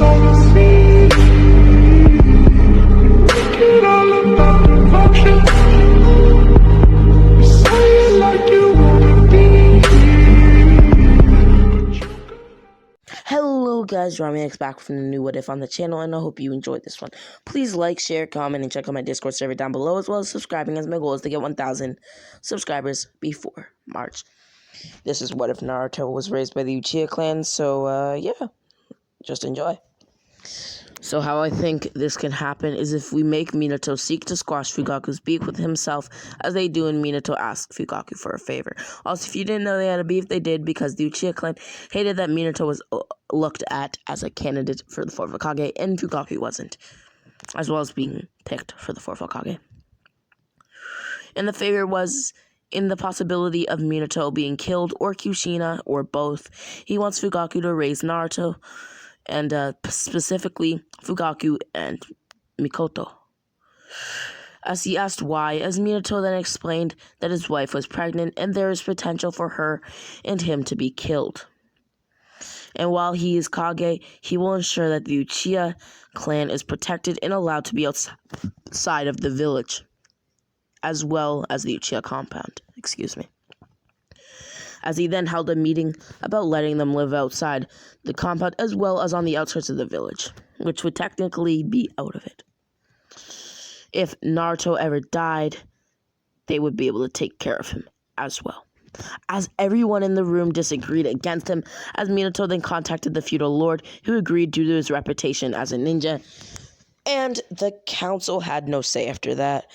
all you see. Make it all about devotion. You say it like you wanna be. Hello guys, RamiX back from the new What If on the channel, and I hope you enjoyed this one. Please like, share, comment, and check out my Discord server down below, as well as subscribing, as my goal is to get 1,000 subscribers before March. This is What If Naruto was raised by the Uchiha clan, so yeah, just enjoy. So how I think this can happen is if we make Minato seek to squash Fugaku's beef with himself, as they do, and Minato asks Fugaku for a favor. Also, if you didn't know they had a beef, they did, because the Uchiha clan hated that Minato was looked at as a candidate for the 4th Hokage, and Fugaku wasn't, as well as being picked for the 4th Hokage. And the favor was in the possibility of Minato being killed, or Kushina, or both. He wants Fugaku to raise Naruto, and specifically Fugaku and Mikoto. As he asked why, as Minato then explained that his wife was pregnant and there is potential for her and him to be killed. And while he is Kage, he will ensure that the Uchiha clan is protected and allowed to be outside of the village, as well as the Uchiha compound. As he then held a meeting about letting them live outside the compound as well as on the outskirts of the village, which would technically be out of it. If Naruto ever died, they would be able to take care of him as well. As everyone in the room disagreed against him, as Minato then contacted the feudal lord, who agreed due to his reputation as a ninja, and the council had no say after that.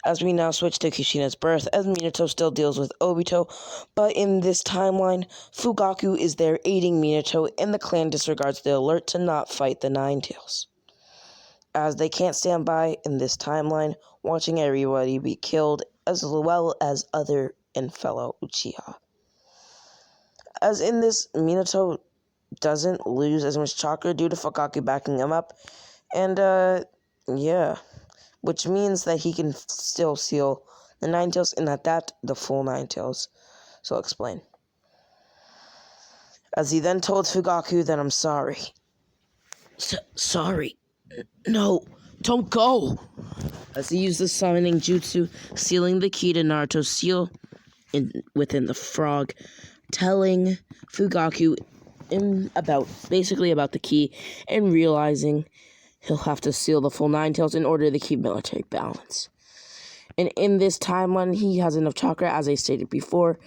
As we now switch to Kushina's birth, as Minato still deals with Obito, but in this timeline, Fugaku is there aiding Minato, and the clan disregards the alert to not fight the Nine-Tails, as they can't stand by in this timeline, watching everybody be killed, as well as other and fellow Uchiha. As in this, Minato doesn't lose as much chakra due to Fugaku backing him up, and yeah, which means that he can still seal the Nine-Tails, and at that, the full Nine-Tails. So I'll explain. As he then told Fugaku that I'm sorry. Sorry. No, don't go. As he used the summoning jutsu, sealing the key to Naruto's seal within the frog, telling Fugaku basically about the key, and realizing he'll have to seal the full Nine-Tails in order to keep military balance. And in this timeline, he has enough chakra, as I stated before,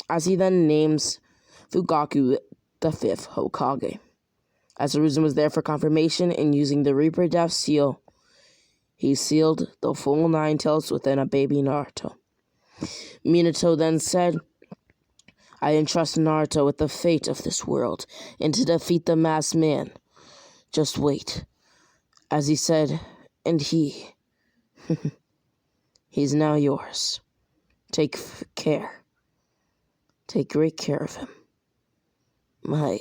as he then names Fugaku the 5th Hokage. As the reason was there for confirmation, and using the Reaper Death seal, he sealed the full Nine-Tails within a baby Naruto. Minato then said, I entrust Naruto with the fate of this world, and to defeat the masked man. Just wait. As he said, and he's now yours. Take care. Take great care of him. My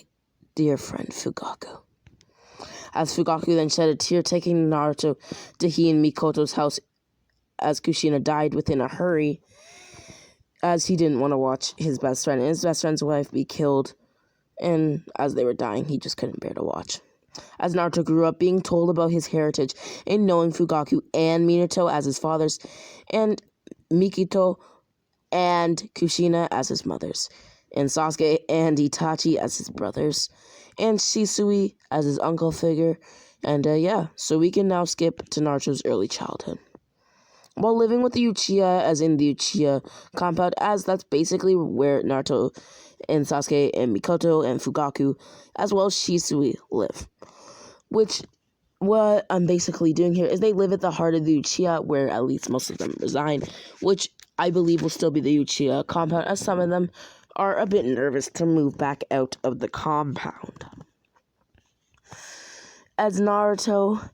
dear friend Fugaku. As Fugaku then shed a tear, taking Naruto to he and Mikoto's house, as Kushina died within a hurry, as he didn't want to watch his best friend and his best friend's wife be killed, and as they were dying, he just couldn't bear to watch. As Naruto grew up, being told about his heritage and knowing Fugaku and Minato as his fathers, and Mikito and Kushina as his mothers, and Sasuke and Itachi as his brothers, and Shisui as his uncle figure, and yeah, so we can now skip to Naruto's early childhood. While living with the Uchiha, as in the Uchiha compound, as that's basically where Naruto and Sasuke and Mikoto and Fugaku, as well as Shisui, live. Which, what I'm basically doing here is they live at the heart of the Uchiha, where at least most of them reside, which I believe will still be the Uchiha compound, as some of them are a bit nervous to move back out of the compound. As Naruto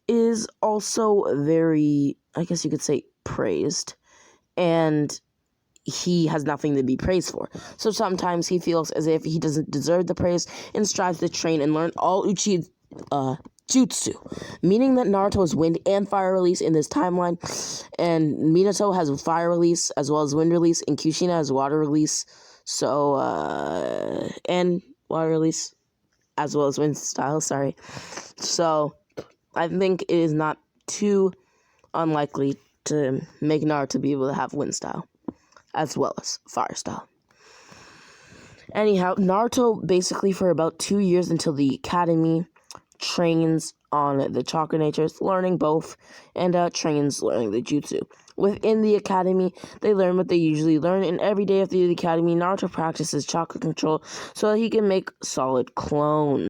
is also very, I guess you could say, praised, and he has nothing to be praised for. So sometimes he feels as if he doesn't deserve the praise and strives to train and learn all Uchiha jutsu, meaning that Naruto has wind and fire release in this timeline, and Minato has fire release as well as wind release, and Kushina has water release. So, and water release. as well as wind style, sorry. So, I think it is not too unlikely to make Naruto be able to have wind style, as well as fire style. Anyhow, Naruto basically for about 2 years until the academy trains on the chakra natures, learning both, and trains learning the jutsu. Within the academy, they learn what they usually learn, and every day after the academy, Naruto practices chakra control so that he can make solid clones.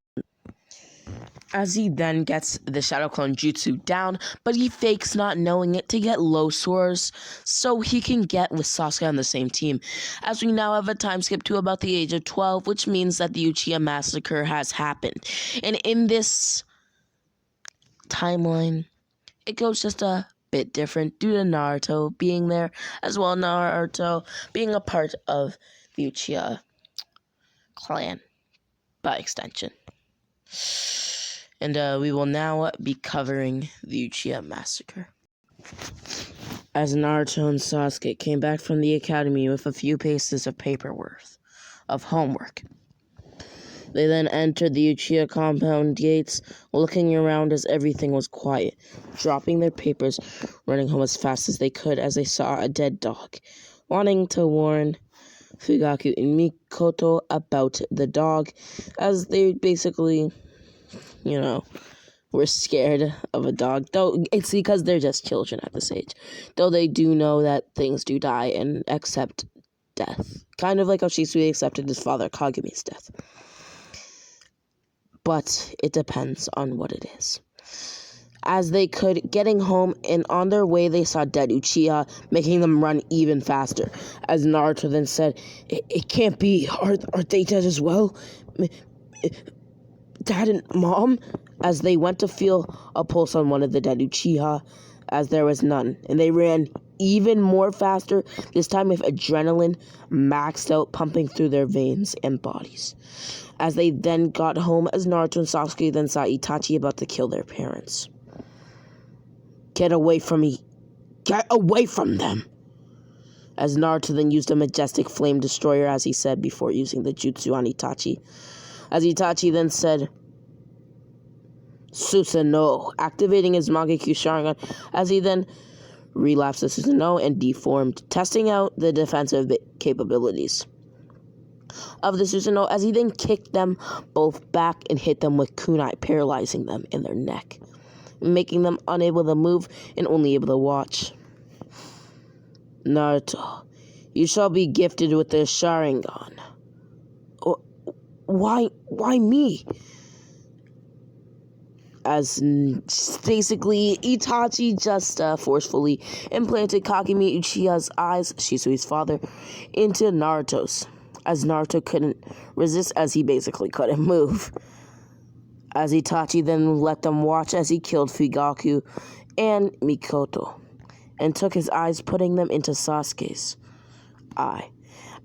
As he then gets the Shadow Clone Jutsu down, but he fakes not knowing it to get low scores so he can get with Sasuke on the same team. As we now have a time skip to about the age of 12, which means that the Uchiha massacre has happened. And in this timeline, it goes just a bit different due to Naruto being there, as well as Naruto being a part of the Uchiha clan by extension. And we will now be covering the Uchiha massacre. As Naruto and Sasuke came back from the academy with a few pages of paper worth of homework, they then entered the Uchiha compound gates, looking around as everything was quiet, dropping their papers, running home as fast as they could as they saw a dead dog, wanting to warn Fugaku and Mikoto about the dog, as they basically, were scared of a dog. Though it's because they're just children at this age. Though they do know that things do die and accept death. Kind of like how Shisui accepted his father Kagumi's death. But it depends on what it is. As they could, getting home, and on their way they saw dead Uchiha, making them run even faster. As Naruto then said, it can't be. Are they dead as well? Dad and Mom? As they went to feel a pulse on one of the dead Uchiha, as there was none. And they ran even more faster, this time with adrenaline maxed out, pumping through their veins and bodies. As they then got home, as Naruto and Sasuke then saw Itachi about to kill their parents. Get away from me. Get away from them! As Naruto then used a majestic flame destroyer, as he said before using the jutsu on Itachi. As Itachi then said, Susanoo, activating his Mangekyo Sharingan, as he then relapsed the Susanoo and deformed, testing out the defensive capabilities of the Susanoo, as he then kicked them both back and hit them with kunai, paralyzing them in their neck, making them unable to move and only able to watch. Naruto, you shall be gifted with the Sharingan. Why me? As basically Itachi just forcefully implanted Kagami Uchiha's eyes, Shisui's father, into Naruto's, as Naruto couldn't resist, as he basically couldn't move. As Itachi then let them watch as he killed Fugaku and Mikoto, and took his eyes, putting them into Sasuke's eye.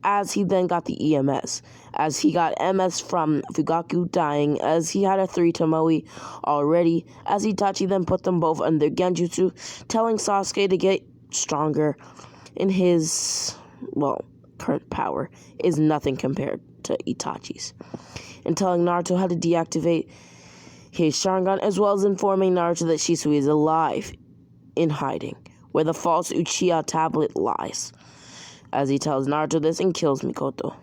As he then got the EMS, as he got MS from Fugaku dying, as he had a 3 Tomoe already, as Itachi then put them both under Genjutsu, telling Sasuke to get stronger, and his, current power is nothing compared to Itachi's, and telling Naruto how to deactivate his Sharingan, as well as informing Naruto that Shisui is alive, in hiding, where the false Uchiha tablet lies, as he tells Naruto this and kills Mikoto.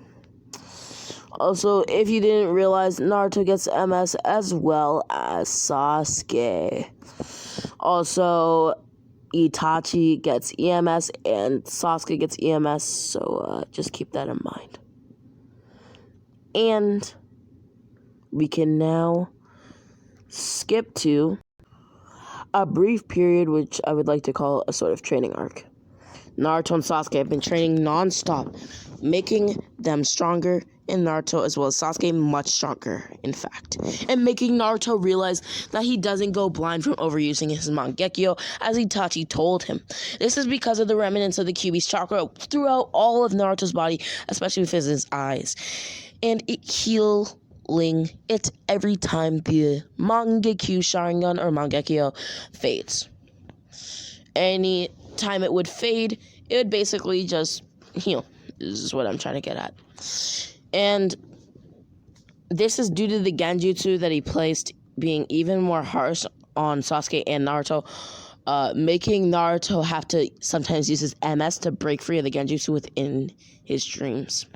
Also, if you didn't realize, Naruto gets MS as well as Sasuke. Also, Itachi gets EMS and Sasuke gets EMS, so just keep that in mind. And we can now skip to a brief period which I would like to call a sort of training arc. Naruto and Sasuke have been training non-stop, making them stronger, and Naruto as well as Sasuke much stronger, in fact. And making Naruto realize that he doesn't go blind from overusing his Mangekyo, as Itachi told him. This is because of the remnants of the Kyuubi's chakra throughout all of Naruto's body, especially with his eyes. And it healing it every time the Mangekyo Sharingan or Mangekyo fades. Any time it would fade, it would basically just heal. This is what I'm trying to get at. And This is due to the genjutsu that he placed being even more harsh on Sasuke and Naruto, making Naruto have to sometimes use his MS to break free of the genjutsu within his dreams.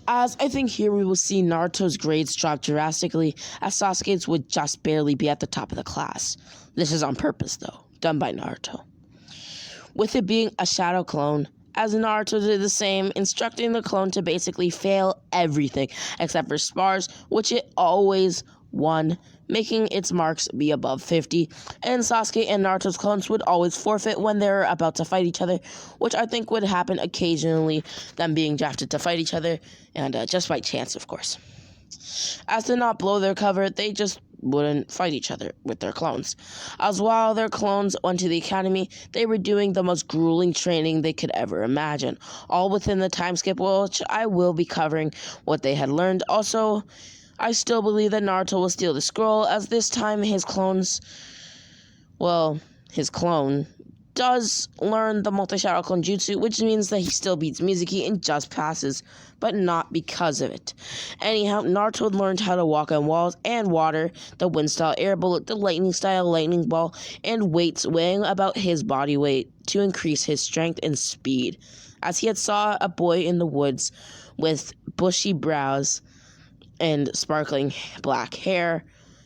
As I think here we will see Naruto's grades drop drastically, as Sasuke's would just barely be at the top of the class. This is on purpose, though, done by Naruto. With it being a shadow clone, as Naruto did the same, instructing the clone to basically fail everything except for spars, which it always won, making its marks be above 50, and Sasuke and Naruto's clones would always forfeit when they're about to fight each other, which I think would happen occasionally, them being drafted to fight each other, and just by chance, of course. As to not blow their cover, they just wouldn't fight each other with their clones. As while their clones went to the academy, they were doing the most grueling training they could ever imagine, all within the time skip, which I will be covering what they had learned. Also, I still believe that Naruto will steal the scroll, as this time his clone does learn the multi-shadow clone jutsu, which means that he still beats Mizuki and just passes, but not because of it. Anyhow, Naruto learned how to walk on walls and water, the wind style air bullet, the lightning style lightning ball, and weights weighing about his body weight to increase his strength and speed, as he had saw a boy in the woods with bushy brows and sparkling black hair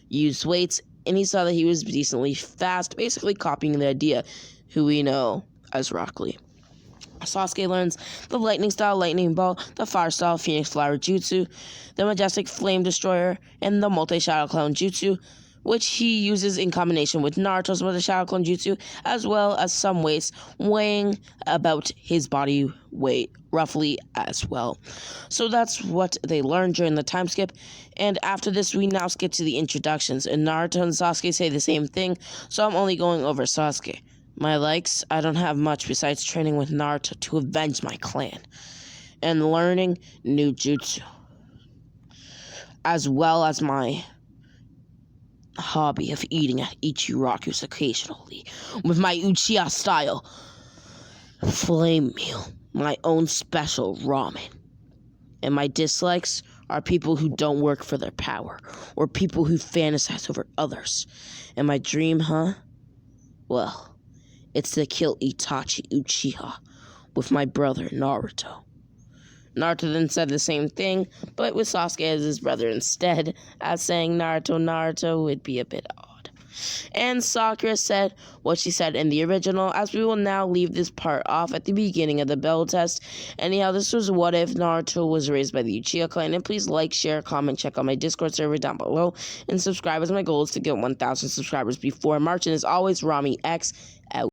use weights, and he saw that he was decently fast, basically copying the idea who we know as Rock Lee. Sasuke learns the lightning style lightning ball, the fire style phoenix flower jutsu, the majestic flame destroyer, and the multi-shadow clone jutsu, which he uses in combination with Naruto's multi-shadow clone jutsu, as well as some weights weighing about his body weight roughly as well. So that's what they learned during the time skip, and after this we now skip to the introductions, and Naruto and Sasuke say the same thing, so I'm only going over Sasuke. My likes, I don't have much besides training with Naruto to avenge my clan, and learning new jutsu, as well as my hobby of eating at Ichiraku's occasionally, with my Uchiha style flame meal, my own special ramen. And my dislikes are people who don't work for their power, or people who fantasize over others. And my dream, well, it's to kill Itachi Uchiha with my brother Naruto. Naruto then said the same thing, but with Sasuke as his brother instead, as saying Naruto would be a bit odd. And Sakura said what she said in the original, as we will now leave this part off at the beginning of the bell test. Anyhow, this was What If Naruto Was Raised by the Uchiha Clan, and please like, share, comment, check out my Discord server down below, and subscribe, as my goal is to get 1,000 subscribers before March. And as always, Rami X out.